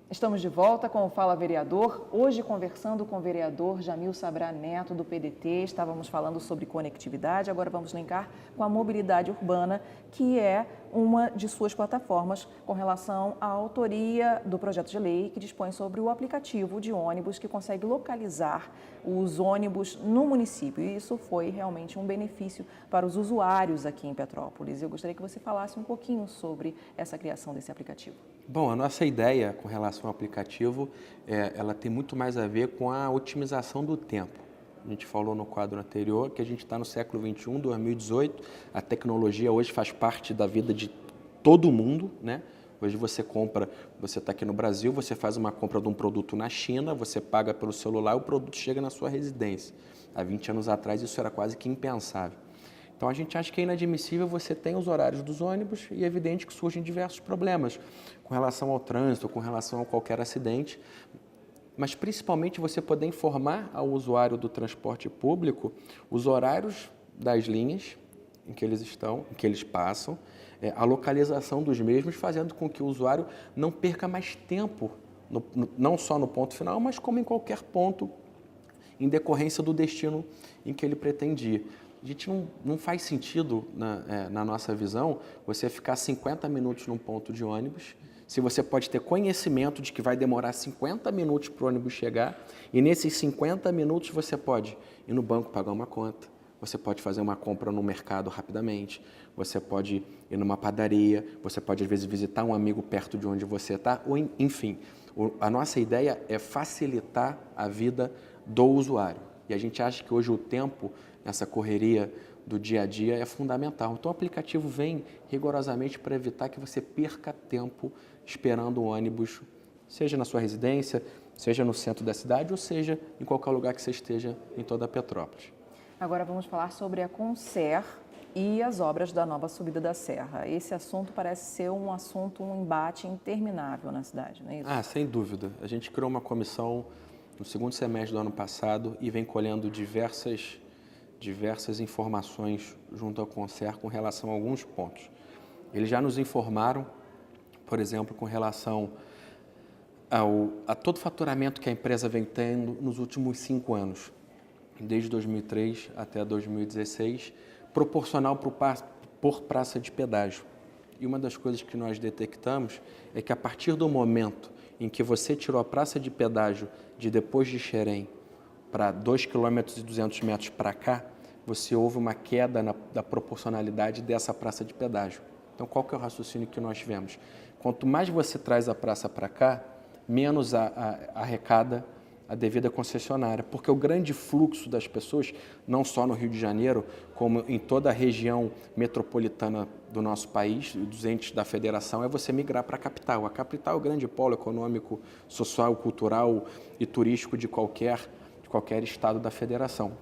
Estamos de volta com o Fala Vereador, hoje conversando com o vereador Jamil Sabrá Neto, do PDT. Estávamos falando sobre conectividade, agora vamos linkar com a mobilidade urbana, que é uma de suas plataformas com relação à autoria do projeto de lei que dispõe sobre o aplicativo de ônibus que consegue localizar os ônibus no município. E isso foi realmente um benefício para os usuários aqui em Petrópolis. Eu gostaria que você falasse um pouquinho sobre essa criação desse aplicativo. Bom, a nossa ideia com relação ao aplicativo, ela tem muito mais a ver com a otimização do tempo. A gente falou no quadro anterior que a gente está no século XXI, 2018, a tecnologia hoje faz parte da vida de todo mundo, né? Hoje você está aqui no Brasil, você faz uma compra de um produto na China, você paga pelo celular e o produto chega na sua residência. Há 20 anos atrás isso era quase que impensável. Então, a gente acha que é inadmissível você ter os horários dos ônibus e é evidente que surgem diversos problemas com relação ao trânsito, com relação a qualquer acidente, mas principalmente você poder informar ao usuário do transporte público os horários das linhas em que eles estão, em que eles passam, a localização dos mesmos, fazendo com que o usuário não perca mais tempo, não só no ponto final, mas como em qualquer ponto, em decorrência do destino em que ele pretendia. A gente não faz sentido, na nossa visão, você ficar 50 minutos num ponto de ônibus, se você pode ter conhecimento de que vai demorar 50 minutos para o ônibus chegar, e nesses 50 minutos você pode ir no banco pagar uma conta, você pode fazer uma compra no mercado rapidamente, você pode ir numa padaria, você pode às vezes visitar um amigo perto de onde você está, ou enfim, a nossa ideia é facilitar a vida do usuário. E a gente acha que hoje o tempo, nessa correria do dia a dia, é fundamental. Então o aplicativo vem rigorosamente para evitar que você perca tempo esperando o ônibus, seja na sua residência, seja no centro da cidade, ou seja em qualquer lugar que você esteja em toda Petrópolis. Agora vamos falar sobre a Concer e as obras da nova subida da Serra. Esse assunto parece ser um embate interminável na cidade, não é isso? Sem dúvida. A gente criou uma comissão no segundo semestre do ano passado e vem colhendo diversas informações junto ao Concer com relação a alguns pontos. Eles já nos informaram, por exemplo, com relação a todo o faturamento que a empresa vem tendo nos últimos 5 anos, desde 2003 até 2016, proporcional por praça de pedágio. E uma das coisas que nós detectamos é que a partir do momento em que você tirou a praça de pedágio de depois de Xerém para 2,2 km para cá, você houve uma queda da proporcionalidade dessa praça de pedágio. Então, qual que é o raciocínio que nós tivemos? Quanto mais você traz a praça para cá, menos arrecada a devida concessionária, porque o grande fluxo das pessoas, não só no Rio de Janeiro, como em toda a região metropolitana do nosso país, dos entes da federação, é você migrar para a capital. A capital é o grande polo econômico, social, cultural e turístico de qualquer estado da federação.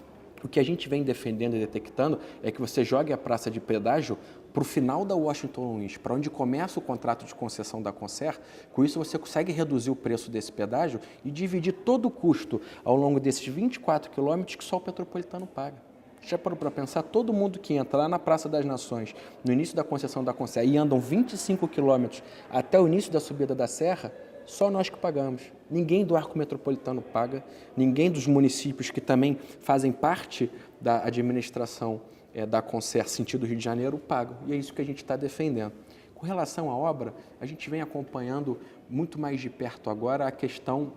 O que a gente vem defendendo e detectando é que você jogue a praça de pedágio para o final da Washington Luiz, para onde começa o contrato de concessão da Concer. Com isso você consegue reduzir o preço desse pedágio e dividir todo o custo ao longo desses 24 quilômetros que só o Petropolitano paga. Já parou para pensar? Todo mundo que entra lá na Praça das Nações, no início da concessão da Concer, e andam 25 quilômetros até o início da subida da Serra, só nós que pagamos. Ninguém do arco metropolitano paga, ninguém dos municípios que também fazem parte da administração da Concer sentido Rio de Janeiro pagam. E é isso que a gente está defendendo. Com relação à obra, a gente vem acompanhando muito mais de perto agora a questão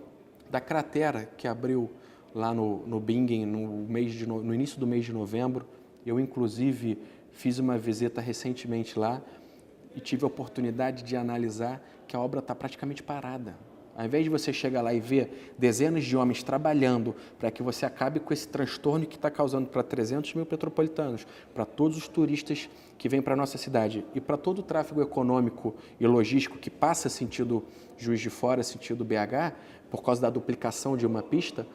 da cratera que abriu lá no Bingen no início do mês de novembro. Eu, inclusive, fiz uma visita recentemente lá e tive a oportunidade de analisar que a obra está praticamente parada. Ao invés de você chegar lá e ver dezenas de homens trabalhando para que você acabe com esse transtorno que está causando para 300 mil petropolitanos, para todos os turistas que vêm para a nossa cidade e para todo o tráfego econômico e logístico que passa sentido Juiz de Fora, sentido BH, por causa da duplicação de uma pista,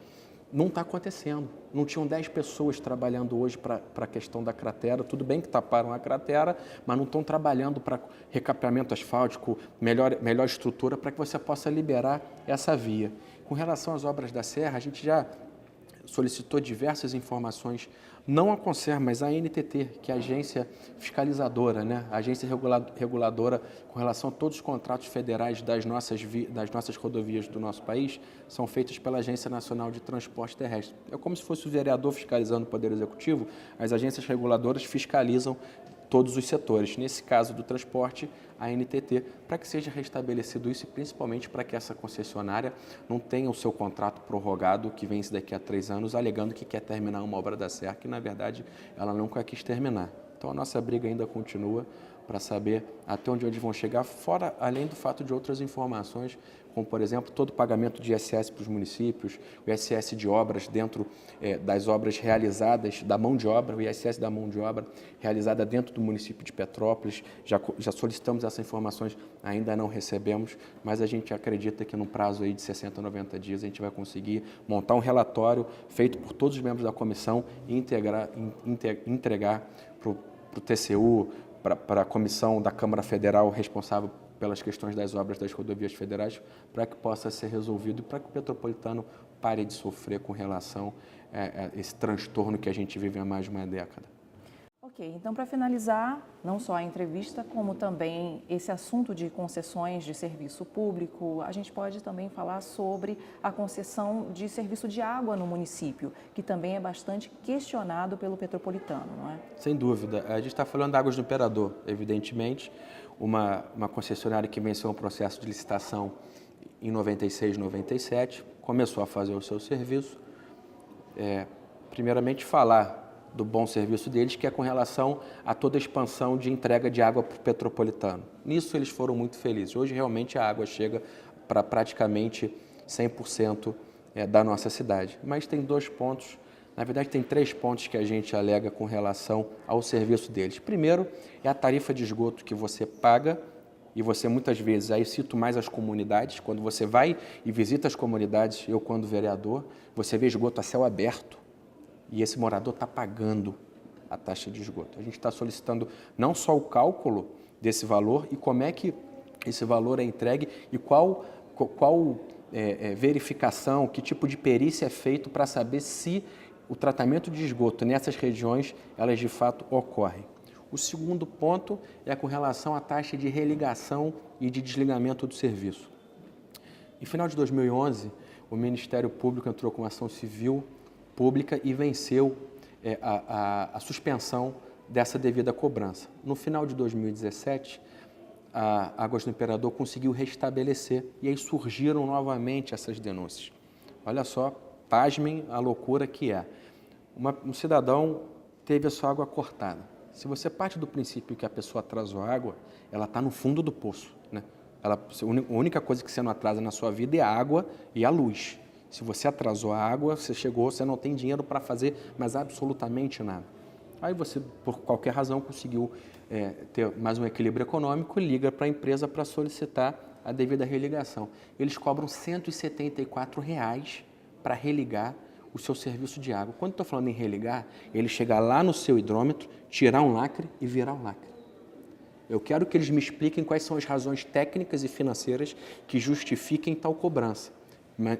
não está acontecendo. Não tinham 10 pessoas trabalhando hoje para a questão da cratera. Tudo bem que taparam a cratera, mas não estão trabalhando para recapeamento asfáltico, melhor estrutura, para que você possa liberar essa via. Com relação às obras da Serra, a gente já solicitou diversas informações Não a Concer, mas a ANTT, que é a agência fiscalizadora, né? A agência reguladora com relação a todos os contratos federais das nossas rodovias do nosso país, são feitos pela Agência Nacional de Transporte Terrestre. É como se fosse o vereador fiscalizando o Poder Executivo, as agências reguladoras fiscalizam todos os setores. Nesse caso do transporte, a ANTT, para que seja restabelecido isso e principalmente para que essa concessionária não tenha o seu contrato prorrogado, que vence daqui a 3 anos, alegando que quer terminar uma obra da SER, que na verdade ela nunca quis terminar. Então a nossa briga ainda continua para saber até onde vão chegar, fora, além do fato de outras informações, como, por exemplo, todo o pagamento de ISS para os municípios, o ISS de obras dentro das obras realizadas, da mão de obra, o ISS da mão de obra realizada dentro do município de Petrópolis. Já solicitamos essas informações, ainda não recebemos, mas a gente acredita que no prazo aí de 60 a 90 dias a gente vai conseguir montar um relatório feito por todos os membros da comissão e entregar para o TCU, para a comissão da Câmara Federal responsável pelas questões das obras das rodovias federais, para que possa ser resolvido e para que o petropolitano pare de sofrer com relação a esse transtorno que a gente vive há mais de uma década. Ok, então para finalizar, não só a entrevista, como também esse assunto de concessões de serviço público, a gente pode também falar sobre a concessão de serviço de água no município, que também é bastante questionado pelo petropolitano, não é? Sem dúvida. A gente está falando da Águas do Imperador, evidentemente, uma concessionária que venceu um processo de licitação em 96, 97, começou a fazer o seu serviço. Primeiramente, falar do bom serviço deles, que é com relação a toda a expansão de entrega de água para o petropolitano. Nisso eles foram muito felizes. Hoje realmente a água chega para praticamente 100% da nossa cidade. Mas tem 2 pontos, na verdade tem 3 pontos que a gente alega com relação ao serviço deles. Primeiro é a tarifa de esgoto que você paga, e você muitas vezes, aí cito mais as comunidades, quando você vai e visita as comunidades, eu quando vereador, você vê esgoto a céu aberto, e esse morador está pagando a taxa de esgoto. A gente está solicitando não só o cálculo desse valor e como é que esse valor é entregue e qual verificação, que tipo de perícia é feito para saber se o tratamento de esgoto nessas regiões, elas de fato ocorrem. O segundo ponto é com relação à taxa de religação e de desligamento do serviço. Em final de 2011, o Ministério Público entrou com uma ação civil pública e venceu a suspensão dessa devida cobrança. No final de 2017, a Águas do Imperador conseguiu restabelecer e aí surgiram novamente essas denúncias. Olha só, pasmem a loucura que é. Um cidadão teve a sua água cortada. Se você parte do princípio que a pessoa atrasou a água, ela está no fundo do poço, né? A única coisa que você não atrasa na sua vida é a água e a luz. Se você atrasou a água, você não tem dinheiro para fazer mais absolutamente nada. Aí você, por qualquer razão, conseguiu ter mais um equilíbrio econômico e liga para a empresa para solicitar a devida religação. Eles cobram R$ 174 para religar o seu serviço de água. Quando estou falando em religar, ele chegar lá no seu hidrômetro, tirar um lacre e virar um lacre. Eu quero que eles me expliquem quais são as razões técnicas e financeiras que justifiquem tal cobrança.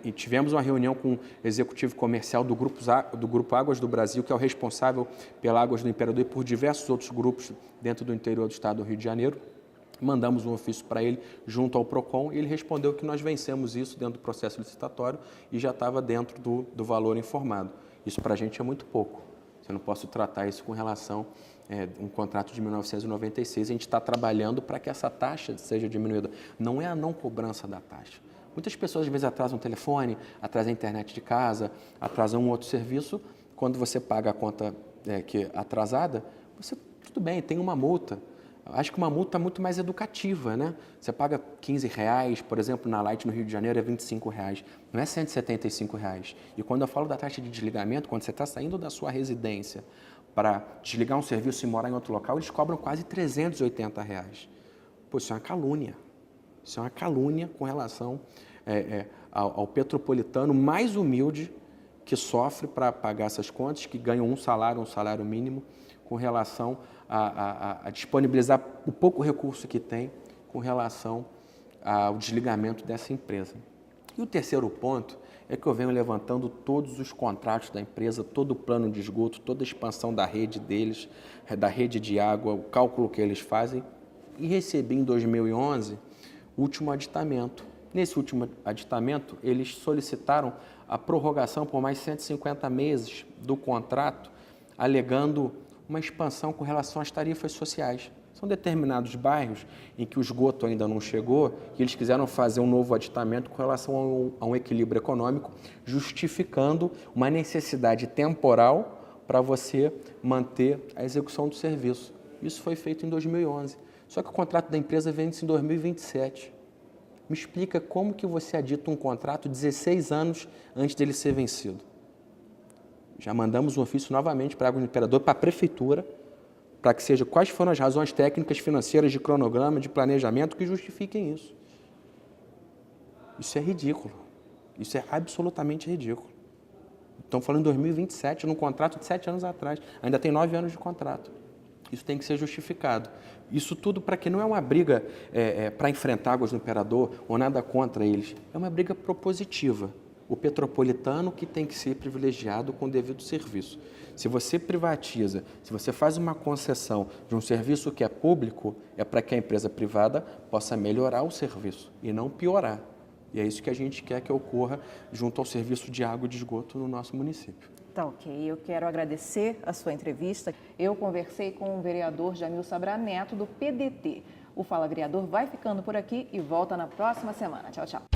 E tivemos uma reunião com o executivo comercial do Grupo Águas do Brasil, que é o responsável pela Águas do Imperador e por diversos outros grupos dentro do interior do estado do Rio de Janeiro. Mandamos um ofício para ele junto ao PROCON e ele respondeu que nós vencemos isso dentro do processo licitatório e já estava dentro do valor informado. Isso para a gente é muito pouco. Eu não posso tratar isso com relação a um contrato de 1996. A gente está trabalhando para que essa taxa seja diminuída. Não é a não cobrança da taxa. Muitas pessoas, às vezes, atrasam o telefone, atrasam a internet de casa, atrasam um outro serviço. Quando você paga a conta atrasada, tudo bem, tem uma multa. Acho que uma multa muito mais educativa, né? Você paga R$15, por exemplo, na Light no Rio de Janeiro é R$25, não é R$175. E quando eu falo da taxa de desligamento, quando você está saindo da sua residência para desligar um serviço e morar em outro local, eles cobram quase R$380. Pô, isso é uma calúnia. Isso é uma calúnia com relação ao petropolitano mais humilde que sofre para pagar essas contas, que ganha um salário mínimo, com relação a disponibilizar o pouco recurso que tem com relação ao desligamento dessa empresa. E o terceiro ponto é que eu venho levantando todos os contratos da empresa, todo o plano de esgoto, toda a expansão da rede deles, da rede de água, o cálculo que eles fazem, e recebi em 2011 o último aditamento. Nesse último aditamento, eles solicitaram a prorrogação por mais 150 meses do contrato, alegando uma expansão com relação às tarifas sociais. São determinados bairros em que o esgoto ainda não chegou e eles quiseram fazer um novo aditamento com relação a um equilíbrio econômico, justificando uma necessidade temporal para você manter a execução do serviço. Isso foi feito em 2011. Só que o contrato da empresa vence em 2027. Me explica como que você adita um contrato 16 anos antes dele ser vencido. Já mandamos um ofício novamente para a Águas do Imperador, para a Prefeitura, para que seja quais foram as razões técnicas, financeiras, de cronograma, de planejamento que justifiquem isso. Isso é ridículo. Isso é absolutamente ridículo. Estamos falando em 2027, num contrato de 7 anos atrás. Ainda tem 9 anos de contrato. Isso tem que ser justificado. Isso tudo para que não é uma briga para enfrentar Águas do Imperador ou nada contra eles. É uma briga propositiva. O petropolitano que tem que ser privilegiado com o devido serviço. Se você privatiza, se você faz uma concessão de um serviço que é público, é para que a empresa privada possa melhorar o serviço e não piorar. E é isso que a gente quer que ocorra junto ao serviço de água e de esgoto no nosso município. Tá ok, eu quero agradecer a sua entrevista. Eu conversei com o vereador Jamil Sabrá Neto, do PDT. O Fala Vereador vai ficando por aqui e volta na próxima semana. Tchau, tchau.